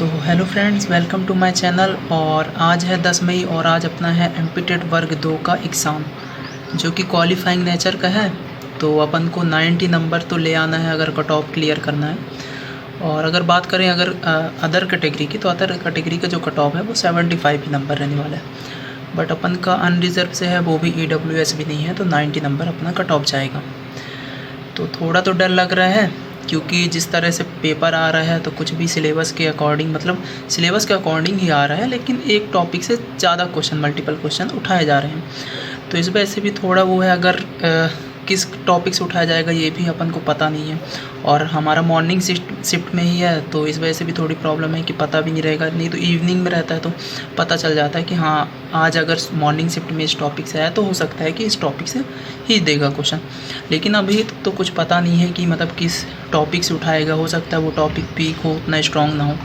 तो hello friends, welcome to my channel. और आज है 10 मई और आज अपना है एमपीटेट वर्ग 2 का एग्ज़ाम, जो कि क्वालिफाइंग नेचर का है। तो अपन को 90 नंबर तो ले आना है अगर कट ऑफ क्लियर करना है। और अगर बात करें अदर कैटेगरी की, तो अदर कैटेगरी का जो कट ऑफ है वो 75 ही नंबर रहने वाला है। बट अपन का अनरिजर्व से है, वो भी EWS भी नहीं है, तो 90 नंबर अपना कट ऑफ जाएगा। तो थोड़ा तो डर लग रहा है, क्योंकि जिस तरह से पेपर आ रहा है तो कुछ भी सिलेबस के अकॉर्डिंग, मतलब सिलेबस के अकॉर्डिंग ही आ रहा है, लेकिन एक टॉपिक से ज़्यादा क्वेश्चन, मल्टीपल क्वेश्चन उठाए जा रहे हैं। तो इस वजह से भी थोड़ा वो है, अगर किस टॉपिक से उठाया जाएगा ये भी अपन को पता नहीं है। और हमारा मॉर्निंग शिफ्ट में ही है, तो इस वजह से भी थोड़ी प्रॉब्लम है कि पता भी नहीं रहेगा। नहीं तो इवनिंग में रहता है तो पता चल जाता है कि हाँ, आज अगर मॉर्निंग शिफ्ट में इस टॉपिक से आया तो हो सकता है कि इस टॉपिक से ही देगा क्वेश्चन। लेकिन अभी तो कुछ पता नहीं है कि मतलब किस टॉपिक से उठाएगा। हो सकता है वो टॉपिक वीक हो, उतना स्ट्रॉन्ग ना हो,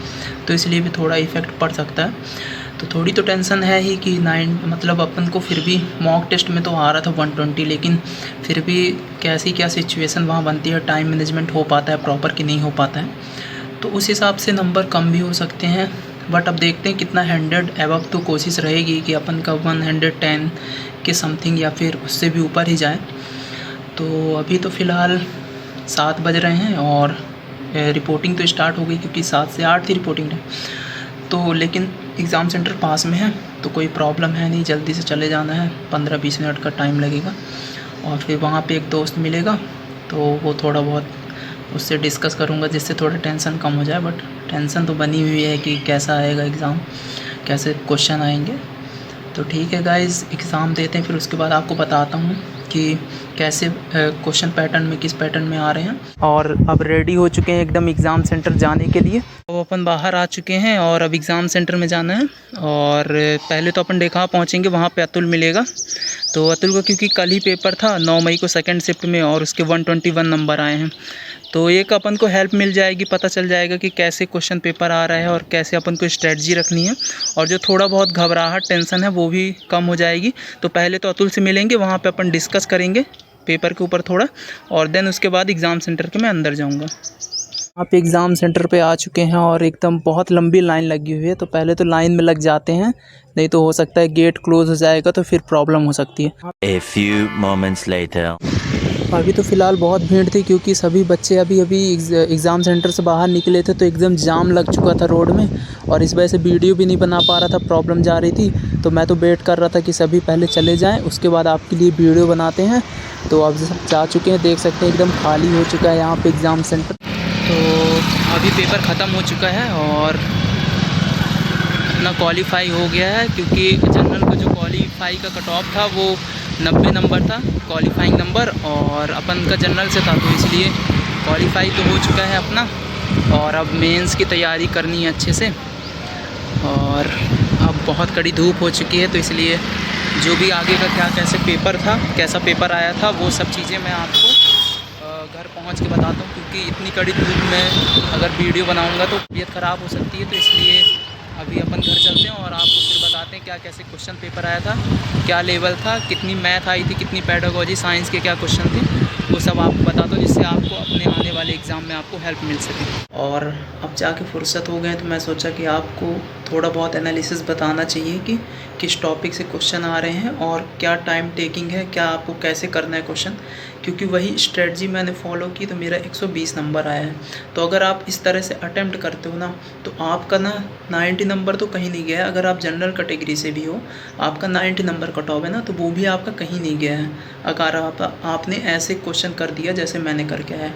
तो इसलिए भी थोड़ा इफ़ेक्ट पड़ सकता है। तो थोड़ी तो टेंशन है ही कि मतलब अपन को फिर भी मॉक टेस्ट में तो आ रहा था 120, लेकिन फिर भी कैसी क्या सिचुएशन वहाँ बनती है, टाइम मैनेजमेंट हो पाता है प्रॉपर कि नहीं हो पाता है, तो उस हिसाब से नंबर कम भी हो सकते हैं। बट अब देखते हैं कितना 100 एबव तो कोशिश रहेगी कि अपन का 110 के समथिंग या फिर उससे भी ऊपर ही जाए। तो अभी तो फ़िलहाल 7 बज रहे हैं और रिपोर्टिंग तो स्टार्ट हो गई, क्योंकि 7 से 8 थी रिपोर्टिंग है। तो लेकिन एग्ज़ाम सेंटर पास में है, तो कोई प्रॉब्लम है नहीं, जल्दी से चले जाना है। 15-20 मिनट का टाइम लगेगा और फिर वहाँ पे एक दोस्त मिलेगा, तो वो थोड़ा बहुत उससे डिस्कस करूँगा, जिससे थोड़ा टेंशन कम हो जाए। बट टेंशन तो बनी हुई है कि कैसा आएगा एग्ज़ाम, कैसे क्वेश्चन आएंगे। तो ठीक है गाइज़, एग्ज़ाम देते हैं, फिर उसके बाद आपको बताता हूँ कि कैसे क्वेश्चन पैटर्न में, किस पैटर्न में आ रहे हैं। और अब रेडी हो चुके हैं एकदम एग्ज़ाम सेंटर जाने के लिए। तो अपन बाहर आ चुके हैं और अब एग्ज़ाम सेंटर में जाना है। और पहले तो अपन देखा पहुँचेंगे, वहाँ पे अतुल मिलेगा। तो अतुल को क्योंकि कल ही पेपर था 9 मई को सेकंड शिफ्ट में, और उसके 121 नंबर आए हैं, तो एक अपन को हेल्प मिल जाएगी, पता चल जाएगा कि कैसे क्वेश्चन पेपर आ रहा है और कैसे अपन को स्ट्रेटजी रखनी है। और जो थोड़ा बहुत घबराहट, टेंशन है, वो भी कम हो जाएगी। तो पहले तो अतुल से मिलेंगे, वहाँ पे अपन डिस्कस करेंगे पेपर के ऊपर थोड़ा, और देन उसके बाद एग्ज़ाम सेंटर के मैं अंदर जाऊँगा। आप एग्ज़ाम सेंटर पे आ चुके हैं और एकदम बहुत लंबी लाइन लगी हुई है। तो पहले तो लाइन में लग जाते हैं, नहीं तो हो सकता है गेट क्लोज़ हो जाएगा तो फिर प्रॉब्लम हो सकती है। A few moments later. अभी तो फ़िलहाल बहुत भीड़ थी, क्योंकि सभी बच्चे अभी अभी एग्ज़ाम सेंटर से बाहर निकले थे, तो एकदम जाम लग चुका था रोड में, और इस वजह से वीडियो भी नहीं बना पा रहा था, प्रॉब्लम जा रही थी। तो मैं तो वेट कर रहा था कि सभी पहले चले जाएं, उसके बाद आपके लिए वीडियो बनाते हैं। तो अब सब जा चुके हैं, देख सकते हैं एकदम खाली हो चुका है यहाँ पे एग्ज़ाम सेंटर। तो अभी पेपर ख़त्म हो चुका है और अपना क्वालिफाई हो गया है, क्योंकि जनरल का जो क्वालिफाई का कट ऑफ था वो 90 नंबर था क्वालिफाइंग नंबर, और अपन का जनरल से था, तो इसलिए क्वालिफाई तो हो चुका है अपना। और अब मेंस की तैयारी करनी है अच्छे से। और अब बहुत कड़ी धूप हो चुकी है, तो इसलिए जो भी आगे का क्या कैसे पेपर था, कैसा पेपर आया था, वो सब चीज़ें मैं आपको घर पहुंच के बताता हूँ। क्योंकि इतनी कड़ी धूप में अगर वीडियो बनाऊँगा तो तबीयत ख़राब हो सकती है, तो इसलिए अभी अपन घर चलते हैं और आपको फिर बताते हैं क्या कैसे क्वेश्चन पेपर आया था, क्या लेवल था, कितनी मैथ आई थी, कितनी पेडागोजी, साइंस के क्या क्वेश्चन थे, वो सब आपको बताता हूँ, जिससे आपको अपने आने वाले एग्ज़ाम में आपको हेल्प मिल सके। और अब जाके फुर्सत हो गए, तो मैं सोचा कि आपको थोड़ा बहुत एनालिसिस बताना चाहिए कि किस टॉपिक से क्वेश्चन आ रहे हैं और क्या टाइम टेकिंग है, क्या आपको कैसे करना है क्वेश्चन। क्योंकि वही स्ट्रेटजी मैंने फॉलो की तो मेरा 120 नंबर आया है। तो अगर आप इस तरह से अटेम्प्ट करते हो ना, तो आपका ना 90 नंबर तो कहीं नहीं गया है। अगर आप जनरल कैटेगरी से भी हो, आपका 90 नंबर कट ऑफ है ना, तो वो भी आपका कहीं नहीं गया है, अगर आपने ऐसे क्वेश्चन कर दिया जैसे मैंने करके आया।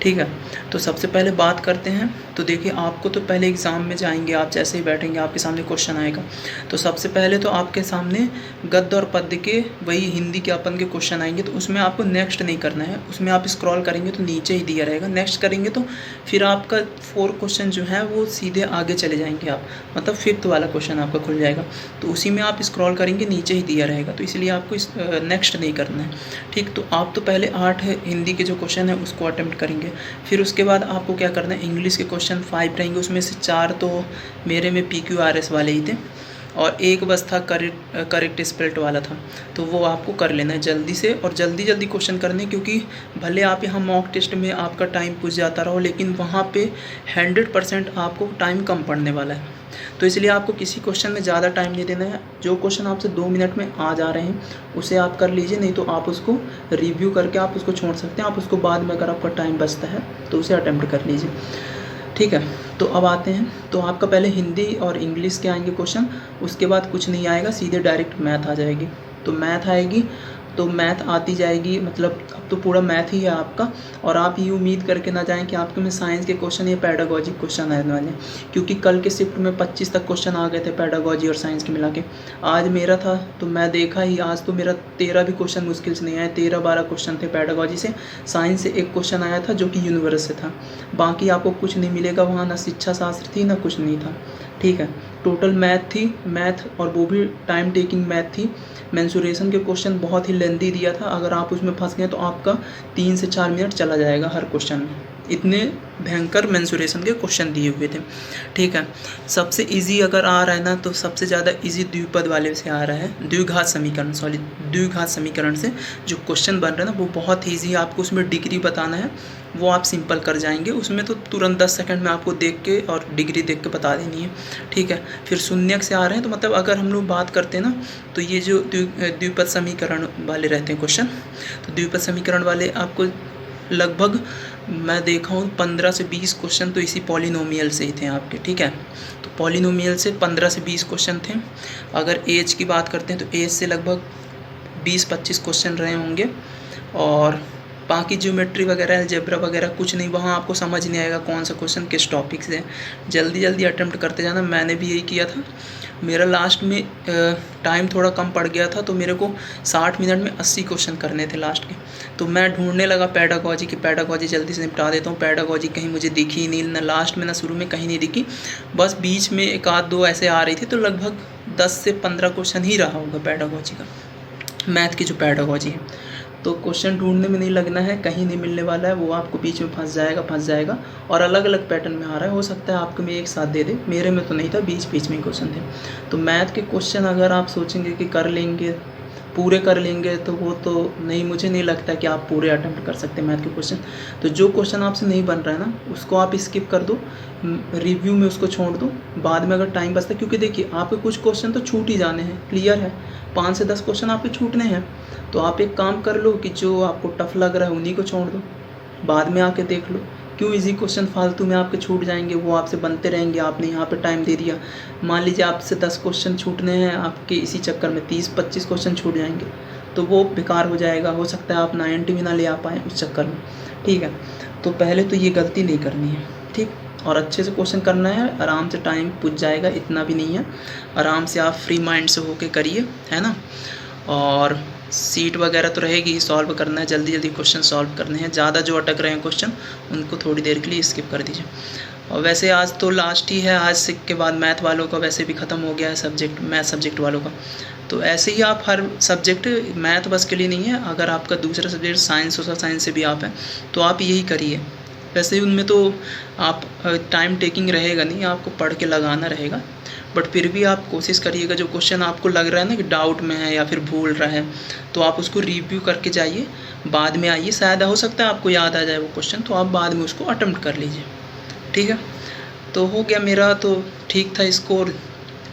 ठीक है, तो सबसे पहले बात करते हैं। तो देखिए, आपको तो पहले एग्ज़ाम में जाएंगे, आप जैसे ही बैठेंगे आपके सामने क्वेश्चन आएगा। तो सबसे पहले तो आपके सामने गद्य और पद्य के, वही हिंदी के अपन के क्वेश्चन आएंगे। तो उसमें आपको नेक्स्ट नहीं करना है, उसमें आप स्क्रॉल करेंगे तो नीचे ही दिया रहेगा, नेक्स्ट करेंगे तो फिर आपका 4 क्वेश्चन जो है वो सीधे आगे चले जाएंगे आप, मतलब 5th वाला क्वेश्चन आपका खुल जाएगा। तो उसी में आप स्क्रॉल करेंगे, नीचे ही दिया रहेगा, तो इसलिए आपको नेक्स्ट नहीं करना है। ठीक, तो आप तो पहले 8 हिंदी के जो क्वेश्चन है उसको अटेम्प्ट करेंगे। फिर उसके बाद आपको क्या करना है, इंग्लिश के क्वेश्चन 5 रहेंगे, उसमें से 4 तो मेरे में PQRS वाले ही थे, और एक बस था करेक्ट स्पेल्ट वाला था, तो वो आपको कर लेना है जल्दी से, और जल्दी जल्दी क्वेश्चन करने, क्योंकि भले आप यहाँ मॉक टेस्ट में आपका टाइम पूछ जाता रहो, लेकिन वहाँ पे 100% आपको टाइम कम पड़ने वाला है। तो इसलिए आपको किसी क्वेश्चन में ज़्यादा टाइम नहीं देना है। जो क्वेश्चन आपसे 2 मिनट में आ जा रहे हैं उसे आप कर लीजिए, नहीं तो आप उसको रिव्यू करके आप उसको छोड़ सकते हैं। आप उसको बाद में अगर आपका टाइम बचता है तो उसे अटेम्प्ट कर लीजिए, ठीक है। तो अब आते हैं, तो आपका पहले हिंदी और इंग्लिश के आएंगे क्वेश्चन, उसके बाद कुछ नहीं आएगा, सीधे डायरेक्ट मैथ आ जाएगी। तो मैथ आएगी, तो मैथ आती जाएगी, मतलब अब तो पूरा मैथ ही है आपका। और आप ये उम्मीद करके ना जाएं कि आपके में साइंस के क्वेश्चन या पैडागॉजिक क्वेश्चन आने वाले हैं, क्योंकि कल के शिफ्ट में 25 तक क्वेश्चन आ गए थे पैडागॉजी और साइंस के मिला के। आज मेरा था तो मैं देखा ही, आज तो मेरा 13 भी क्वेश्चन मुश्किल से नहीं आए, 13-12 क्वेश्चन थे पैडागॉजी से। साइंस से एक क्वेश्चन आया था जो कि यूनिवर्स से था, बाकी आपको कुछ नहीं मिलेगा वहाँ, ना शिक्षा शास्त्र थी ना कुछ नहीं था, ठीक है। टोटल मैथ थी, मैथ और वो भी टाइम टेकिंग मैथ थी। मेंसुरेशन के क्वेश्चन बहुत ही लेंदी दिया था, अगर आप उसमें फंस गए तो आपका 3 से 4 मिनट चला जाएगा हर क्वेश्चन में, इतने भयंकर मेंसुरेशन के क्वेश्चन दिए हुए थे, ठीक है। सबसे इजी अगर आ रहा है ना, तो सबसे ज़्यादा इजी द्विपद वाले से आ रहा है, द्विघात समीकरण से जो क्वेश्चन बन रहा है ना, वो बहुत ईजी है। आपको उसमें डिग्री बताना है, वो आप सिंपल कर जाएंगे, उसमें तो तुरंत 10 सेकंड में आपको देख के और डिग्री देख के बता देनी है, ठीक है। फिर शून्यक से आ रहे हैं, तो मतलब अगर हम लोग बात करते हैं ना, तो ये जो द्विपद समीकरण वाले रहते हैं क्वेश्चन, तो द्विपद समीकरण वाले आपको लगभग मैं देखा हूँ 15 से 20 क्वेश्चन तो इसी पॉलिनोमियल से ही थे आपके, ठीक है। तो पॉलिनोमियल से 15 से 20 क्वेश्चन थे। अगर एज की बात करते हैं तो एज से लगभग 20-25 क्वेश्चन रहे होंगे, और बाकी ज्योमेट्री वगैरह अलजेब्रा वगैरह कुछ नहीं, वहाँ आपको समझ नहीं आएगा कौन सा क्वेश्चन किस टॉपिक से। जल्दी जल्दी अटेम्प्ट करते जाना, मैंने भी यही किया था। मेरा लास्ट में टाइम थोड़ा कम पड़ गया था, तो मेरे को 60 मिनट में 80 क्वेश्चन करने थे लास्ट के। तो मैं ढूंढने लगा पैडागॉजी की, पैडागॉजी जल्दी से निपटा देता हूँ। पैडागॉजी कहीं मुझे दिखी ही नहीं, ना लास्ट में ना शुरू में, कहीं नहीं दिखी, बस बीच में 1-2 ऐसे आ रही थी। तो लगभग 10 से 15 क्वेश्चन ही रहा होगा पैडागॉजी का, मैथ की जो पैडागॉजी है। तो क्वेश्चन ढूंढने में नहीं लगना है, कहीं नहीं मिलने वाला है, वो आपको बीच में फंस जाएगा। और अलग अलग पैटर्न में आ रहा है, हो सकता है आपके में एक साथ दे दे, मेरे में तो नहीं था, बीच बीच में क्वेश्चन थे। तो मैथ के क्वेश्चन अगर आप सोचेंगे कि कर लेंगे, पूरे कर लेंगे, तो वो तो नहीं, मुझे नहीं लगता कि आप पूरे अटेम्प्ट कर सकते मैथ के क्वेश्चन। तो जो क्वेश्चन आपसे नहीं बन रहा है ना, उसको आप स्किप कर दो, रिव्यू में उसको छोड़ दो, बाद में अगर टाइम बचता है, क्योंकि देखिए आपके कुछ क्वेश्चन तो छूट ही जाने हैं, क्लियर है, 5 से 10 क्वेश्चन आपके छूटने हैं। तो आप एक काम कर लो कि जो आपको टफ लग रहा है उन्हीं को छोड़ दो, बाद में आके देख लो। क्यों इजी क्वेश्चन फालतू में आपके छूट जाएंगे, वो आपसे बनते रहेंगे, आपने यहाँ पे टाइम दे दिया। मान लीजिए आपसे 10 क्वेश्चन छूटने हैं, आपके इसी चक्कर में 30-25 क्वेश्चन छूट जाएंगे, तो वो बेकार हो जाएगा, हो सकता है आप 90 भी ना ले आ पाएँ उस चक्कर में, ठीक है। तो पहले तो ये गलती नहीं करनी है, ठीक, और अच्छे से क्वेश्चन करना है, आराम से टाइम पूछ जाएगा, इतना भी नहीं है, आराम से आप फ्री माइंड से होके करिए, है ना। और सीट वगैरह तो रहेगी ही, सॉल्व करना है, जल्दी जल्दी क्वेश्चन सॉल्व करने हैं। ज़्यादा जो अटक रहे हैं क्वेश्चन उनको थोड़ी देर के लिए स्किप कर दीजिए। और वैसे आज तो लास्ट ही है, आज के बाद मैथ वालों का वैसे भी ख़त्म हो गया है सब्जेक्ट, मैथ सब्जेक्ट वालों का। तो ऐसे ही आप हर सब्जेक्ट, मैथ बस के लिए नहीं है, अगर आपका दूसरा सब्जेक्ट साइंस हो, साइंस से भी आप हैं, तो आप यही करिए। वैसे उनमें तो आप टाइम टेकिंग रहेगा नहीं, आपको पढ़ के लगाना रहेगा, बट फिर भी आप कोशिश करिएगा, जो क्वेश्चन आपको लग रहा है ना कि डाउट में है या फिर भूल रहा है, तो आप उसको रिव्यू करके जाइए, बाद में आइए, शायद हो सकता है आपको याद आ जाए वो क्वेश्चन, तो आप बाद में उसको अटेम्प्ट कर लीजिए, ठीक है। तो हो गया मेरा, तो ठीक था, स्कोर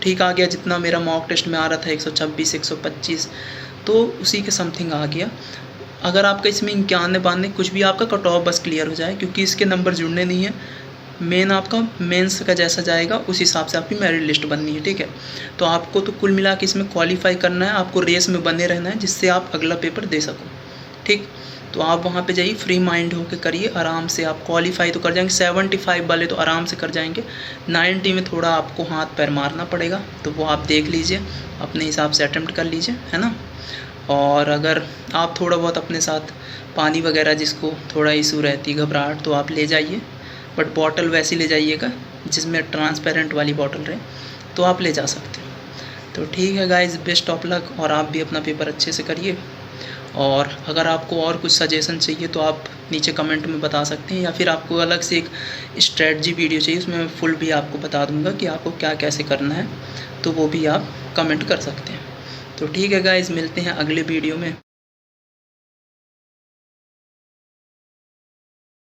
ठीक आ गया, जितना मेरा मॉक टेस्ट में आ रहा था 126, 125, तो उसी के समथिंग आ गया। अगर आपका इसमें 91-92 कुछ भी आपका कट ऑफ बस क्लियर हो जाए, क्योंकि इसके नंबर जुड़ने नहीं है, मेन आपका मेंस का जैसा जाएगा उस हिसाब से आपकी मेरिट लिस्ट बननी है, ठीक है। तो आपको तो कुल मिला के इसमें क्वालिफाई करना है, आपको रेस में बने रहना है, जिससे आप अगला पेपर दे सको, ठीक। तो आप वहाँ पे जाइए, फ्री माइंड होकर करिए, आराम से आप क्वालिफाई तो कर जाएंगे। 75 वाले तो आराम से कर जाएंगे, 90 में थोड़ा आपको हाथ पैर मारना पड़ेगा, तो वो आप देख लीजिए, अपने हिसाब से अटेम्प्ट कर लीजिए, है ना। और अगर आप थोड़ा बहुत अपने साथ पानी वगैरह, जिसको थोड़ा इशू रहती है घबराहट, तो आप ले जाइए, बट बॉटल वैसी ले जाइएगा जिसमें ट्रांसपेरेंट वाली बॉटल रहे, तो आप ले जा सकते हो। तो ठीक है गाइस, बेस्ट ऑफ लक, और आप भी अपना पेपर अच्छे से करिए, और अगर आपको और कुछ सजेशन चाहिए तो आप नीचे कमेंट में बता सकते हैं, या फिर आपको अलग से एक स्ट्रेटजी वीडियो चाहिए, उसमें मैं फुल भी आपको बता दूंगा कि आपको क्या कैसे करना है, तो वो भी आप कमेंट कर सकते हैं। तो ठीक है गाइस, मिलते हैं अगले वीडियो में।